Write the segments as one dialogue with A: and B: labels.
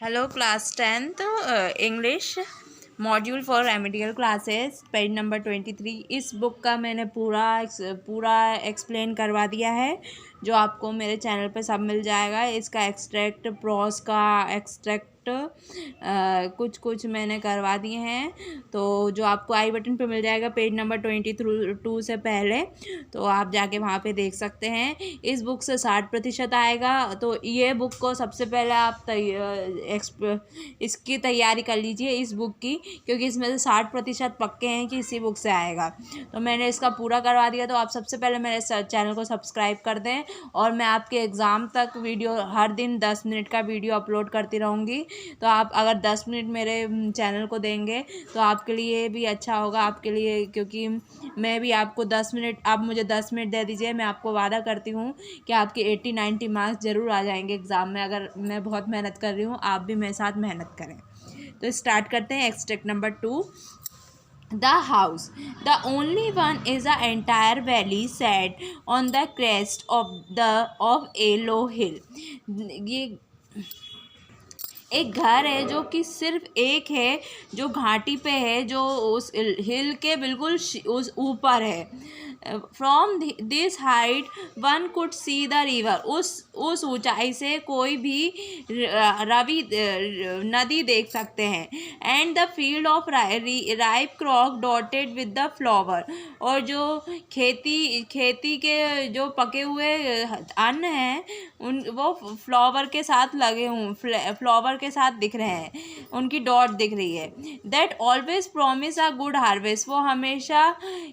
A: Hello class 10th English module for remedial classes page number 23। इस book का मैंने पूरा एक्सप्लेन करवा दिया है, जो आपको मेरे चैनल पे सब मिल जाएगा। इसका एक्सट्रैक्ट, प्रोस का एक्सट्रैक्ट कुछ मैंने करवा दिए हैं, तो जो आपको आई बटन पे मिल जाएगा पेज नंबर 22 से पहले, तो आप जाके वहाँ पे देख सकते हैं। इस बुक से 60% आएगा, तो ये बुक को सबसे पहले आप इसकी तैयारी कर लीजिए इस बुक की, क्योंकि इसमें से 60% पक्के हैं कि इसी बुक से आएगा। तो मैंने इसका पूरा करवा दिया, तो आप सबसे पहले मेरे चैनल को सब्सक्राइब कर दें, और मैं आपके एग्ज़ाम तक वीडियो हर दिन 10 मिनट का वीडियो अपलोड करती रहूँगी। तो आप अगर 10 मिनट मेरे चैनल को देंगे तो आपके लिए भी अच्छा होगा, आपके लिए, क्योंकि मैं भी आपको 10 मिनट, आप मुझे 10 मिनट दे दीजिए, मैं आपको वादा करती हूँ कि आपके 80-90 मार्क्स ज़रूर आ जाएंगे एग्ज़ाम में, अगर मैं बहुत मेहनत कर रही हूँ, आप भी मेरे साथ मेहनत करें। तो स्टार्ट करते हैं। Extract number 2। The house, the only one, is an entire valley set on the crest of a low hill. ये एक घर है जो कि सिर्फ एक है, जो घाटी पे है, जो उस हिल के बिल्कुल उस ऊपर है। From this height one could see the river, उस ऊंचाई से कोई भी रवि नदी देख सकते हैं। And the field of ripe crop dotted with the flower, और जो खेती के जो पके हुए अन्न हैं वो फ्लावर के साथ लगे हुए, फ्लावर के साथ दिख रहे हैं, उनकी डॉट दिख रही है। That always promise a good harvest, वो हमेशा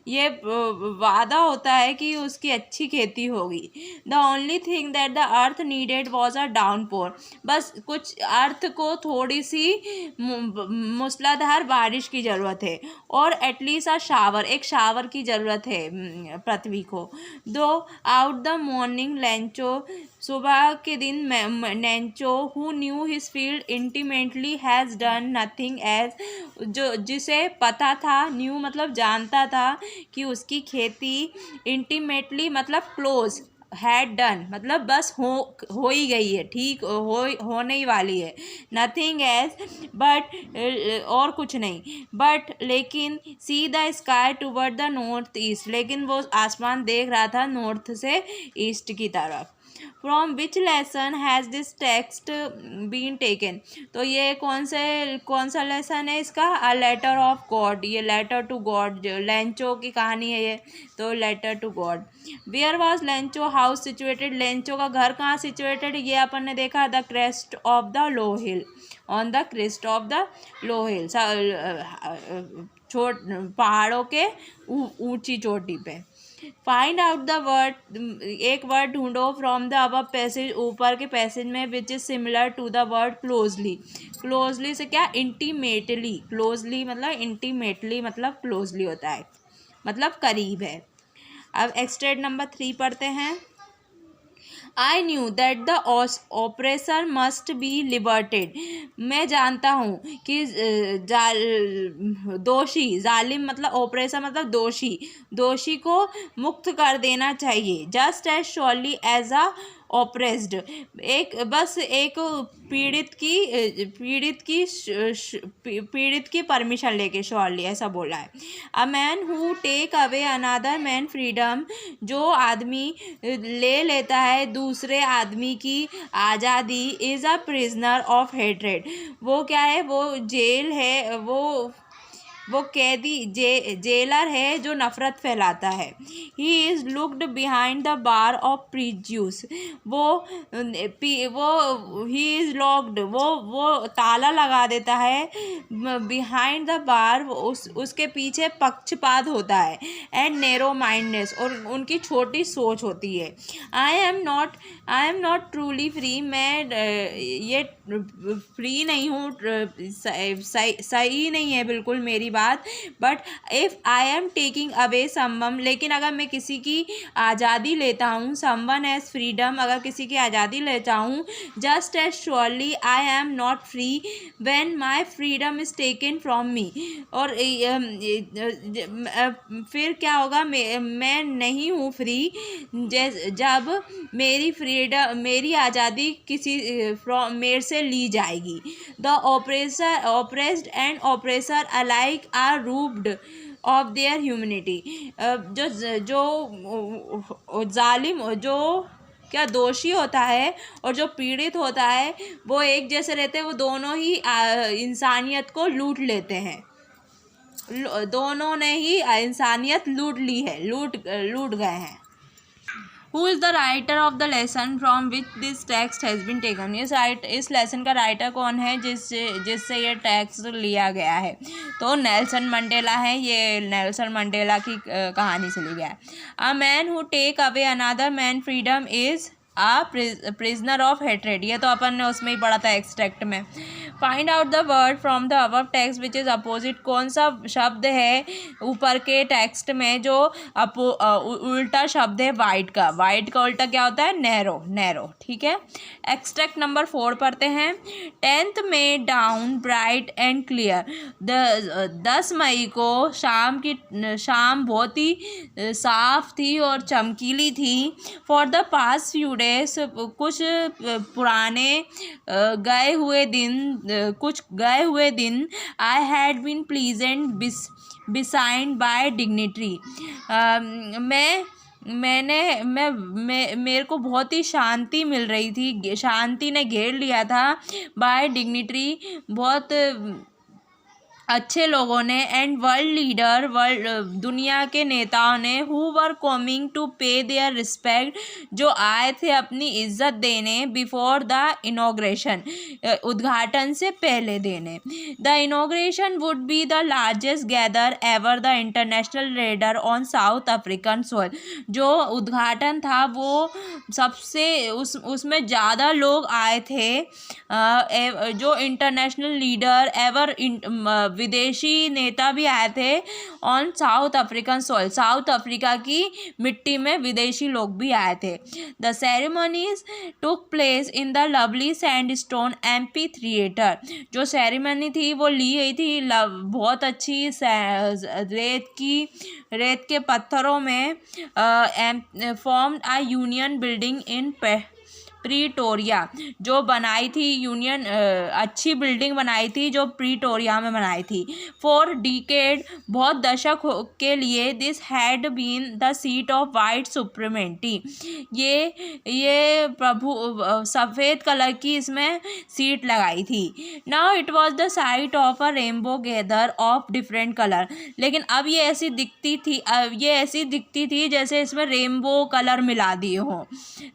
A: ये वादा होता है कि उसकी अच्छी खेती होगी। The only thing that the earth needed was a downpour, बस कुछ अर्थ को थोड़ी सी मूसलाधार बारिश की ज़रूरत है, और एटलीस्ट अ शावर, एक शावर की ज़रूरत है पृथ्वी को। दो आउट द मॉर्निंग लेंचो, सुबह के दिन नेंचो, who knew his field intimately has done nothing age, जो जिसे पता था, न्यू मतलब जानता था, कि उसकी खेती इंटीमेटली मतलब क्लोज, हैड डन मतलब बस हो ही गई है, ठीक होने ही वाली है। नथिंग एज बट, और कुछ नहीं, बट लेकिन see the sky toward the north east, लेकिन वो आसमान देख रहा था नॉर्थ से ईस्ट की तरफ। From which lesson has this text been taken, तो ये कौन सा लेसन है इसका? अ लेटर ऑफ गॉड, ये लेटर टू गॉड, लेंचो की कहानी है ये, तो letter to God. Where was Lencho house situated, Lencho का घर कहाँ सिचुएटेड, ये अपन ने देखा, the crest of the low hill, on the crest of the low hill, पहाड़ों के ऊंची चोटी पे। फाइंड आउट द वर्ड, एक वर्ड ढूंढो फ्रॉम द अबव पैसेज, ऊपर के पैसेज में, which is similar to the word closely. Closely से क्या? इंटीमेटली, क्लोजली मतलब इंटीमेटली मतलब क्लोजली होता है, मतलब करीब है। अब एक्सट्रैक्ट नंबर 3 पढ़ते हैं। I knew that the oppressor must be liberated, मैं जानता हूँ कि दोषी, जालिम मतलब ऑपरेसर मतलब दोषी को मुक्त कर देना चाहिए। Just as surely as a oppressed, एक पीड़ित की परमिशन लेके, श्योरली ऐसा बोला है। A man who take away another man freedom, जो आदमी ले लेता है दूसरे आदमी की आज़ादी, is a prisoner of hatred, वो क्या है? वो जेल है, वो कैदी, जेलर है जो नफ़रत फैलाता है। He is looked behind the bar of prejudice, he is locked, वो ताला लगा देता है, बिहाइंड द बार, उसके पीछे पक्षपात होता है, एंड नैरो माइंडनेस, और उनकी छोटी सोच होती है। आई एम नॉट ट्रूली फ्री, मैं ये फ्री नहीं हूँ, सही नहीं है बिल्कुल मेरी बात, but if I am taking away someone, लेकिन अगर मैं किसी की आज़ादी लेता हूँ, समवन एज फ्रीडम, अगर किसी की आज़ादी लेता हूँ, just as surely I am not free when my freedom is taken from me. और फिर क्या होगा, मैं नहीं हूँ फ्री जब मेरी फ्रीडम, मेरी आज़ादी किसी फ्रॉम मेरे से ली जाएगी। The oppressed and oppressor alike are robbed of their humanity. जो जालिम, जो क्या दोषी होता है और जो पीड़ित होता है वो एक जैसे रहते हैं, वो दोनों ही इंसानियत को लूट लेते हैं, दोनों ने ही इंसानियत लूट ली है, लूट गए हैं। Who is the writer of the lesson from which this text has been taken? इस लेसन का राइटर कौन है जिससे ये टेक्स्ट लिया गया है? तो नेल्सन मंडेला है। ये नेल्सन मंडेला की कहानी से लिया गया है। A man who take away another man freedom is a prisoner of hatred. ये तो अपन ने उसमें ही पढ़ा था एक्सट्रैक्ट में। Find out the word from the above text which is opposite. कौन सा शब्द है ऊपर के टेक्स्ट में जो उल्टा शब्द है वाइट का? वाइट का उल्टा क्या होता है? नैरो। ठीक है। एक्सट्रैक्ट नंबर 4 पढ़ते हैं। 10th May dawn bright and clear. 10 मई को शाम बहुत ही साफ थी और चमकीली थी। For the past few days, कुछ गए हुए दिन I had been pleasant besieged by dignitary. मेरे को बहुत ही शांति मिल रही थी, शांति ने घेर लिया था। बाय डिग्निटरी, बहुत अच्छे लोगों ने। एंड दुनिया के नेताओं ने, हु वर कमिंग टू पे देयर रिस्पेक्ट, जो आए थे अपनी इज्जत देने। बिफोर द इनॉग्रेशन, उद्घाटन से पहले देने। The inauguration would be the largest gather ever the international raider on south African soil. जो उद्घाटन था वो सबसे उसमें ज़्यादा लोग आए थे, जो इंटरनेशनल लीडर एवर विदेशी नेता भी आए थे on south African soil. South Africa की मिट्टी में विदेशी लोग भी आए थे। The ceremonies took place in the lovely sandstone amphi theatre. जो सेरेमनी थी वो ली गई थी बहुत अच्छी रेत के पत्थरों में। Formed a union building in Pretoria, जो बनाई थी यूनियन, अच्छी बिल्डिंग बनाई थी जो प्रीटोरिया में बनाई थी। फॉर डिकेड, बहुत दशक के लिए, this had been the seat of white supremacy. ये प्रभु सफ़ेद कलर की इसमें सीट लगाई थी। Now it was the site of a rainbow gather of different colour. लेकिन अब ये ऐसी दिखती थी जैसे इसमें रेनबो कलर मिला दिए हों।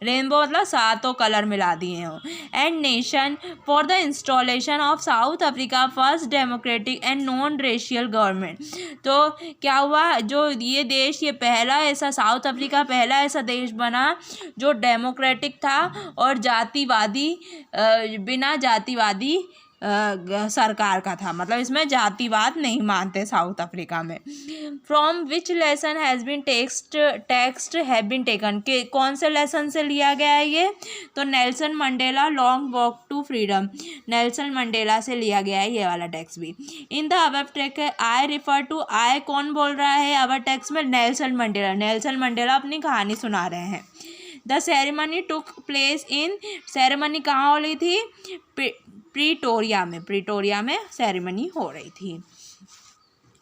A: रेनबो मतलब सातों कलर मिला दिए हों। And nation for the installation of south Africa first democratic and non racial government. तो क्या हुआ, जो ये देश, ये पहला ऐसा, साउथ अफ्रीका पहला ऐसा देश बना जो डेमोक्रेटिक था और जातिवादी, बिना जातिवादी सरकार का था। मतलब इसमें जातिवाद नहीं मानते साउथ अफ्रीका में। From which lesson has been text have been taken, के कौन से लेसन से लिया गया है ये? तो Nelson Mandela long walk to freedom, Nelson Mandela से लिया गया है ये वाला टेक्स्ट भी। In the above text I refer to, I कौन बोल रहा है अबव टेक्स्ट में? नेल्सन मंडेला अपनी कहानी सुना रहे हैं। The ceremony took place in, ceremony कहाँ हो रही थी? प्रीटोरिया में सेरेमनी हो रही थी।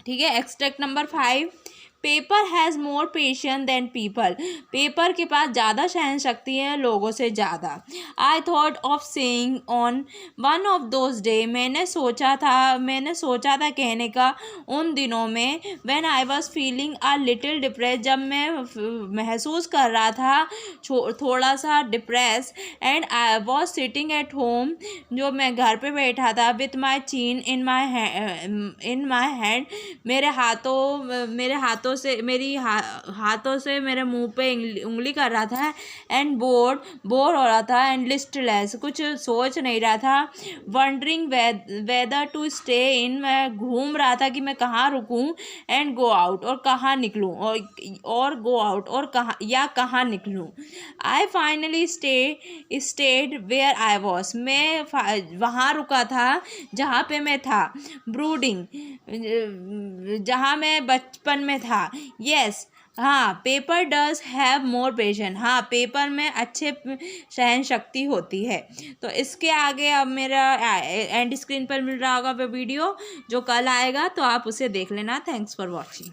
A: ठीक है। Extract number 5। Paper has more patience than people. Paper के पास ज़्यादा सहन शक्ति है लोगों से ज़्यादा। I thought of saying on one of those day, मैंने सोचा था कहने का उन दिनों में। When I was feeling a little depress, जब मैं महसूस कर रहा था थोड़ा सा depress. And I was sitting at home, जो मैं घर पे बैठा था। विथ माई चीन इन माई हैंड, मेरे हाथों से मेरी हाथों से मेरे मुंह पे उंगली कर रहा था, एंड बोर हो रहा था, एंड लिस्टलेस, कुछ सोच नहीं रहा था, wondering whether to stay in, मैं घूम रहा था कि मैं कहाँ रुकूं, एंड गो आउट, और कहाँ निकलूं, और गो आउट, और कहाँ निकलूं। I finally stayed where I was, मैं वहाँ रुका था जहाँ पे मैं था, ब्रूडिंग, जहाँ मैं बचपन में था। यस, हाँ, paper does have more patience, हाँ, पेपर में अच्छे सहन शक्ति होती है। तो इसके आगे अब मेरा एंड स्क्रीन पर मिल रहा होगा वो वीडियो जो कल आएगा, तो आप उसे देख लेना। Thanks for watching.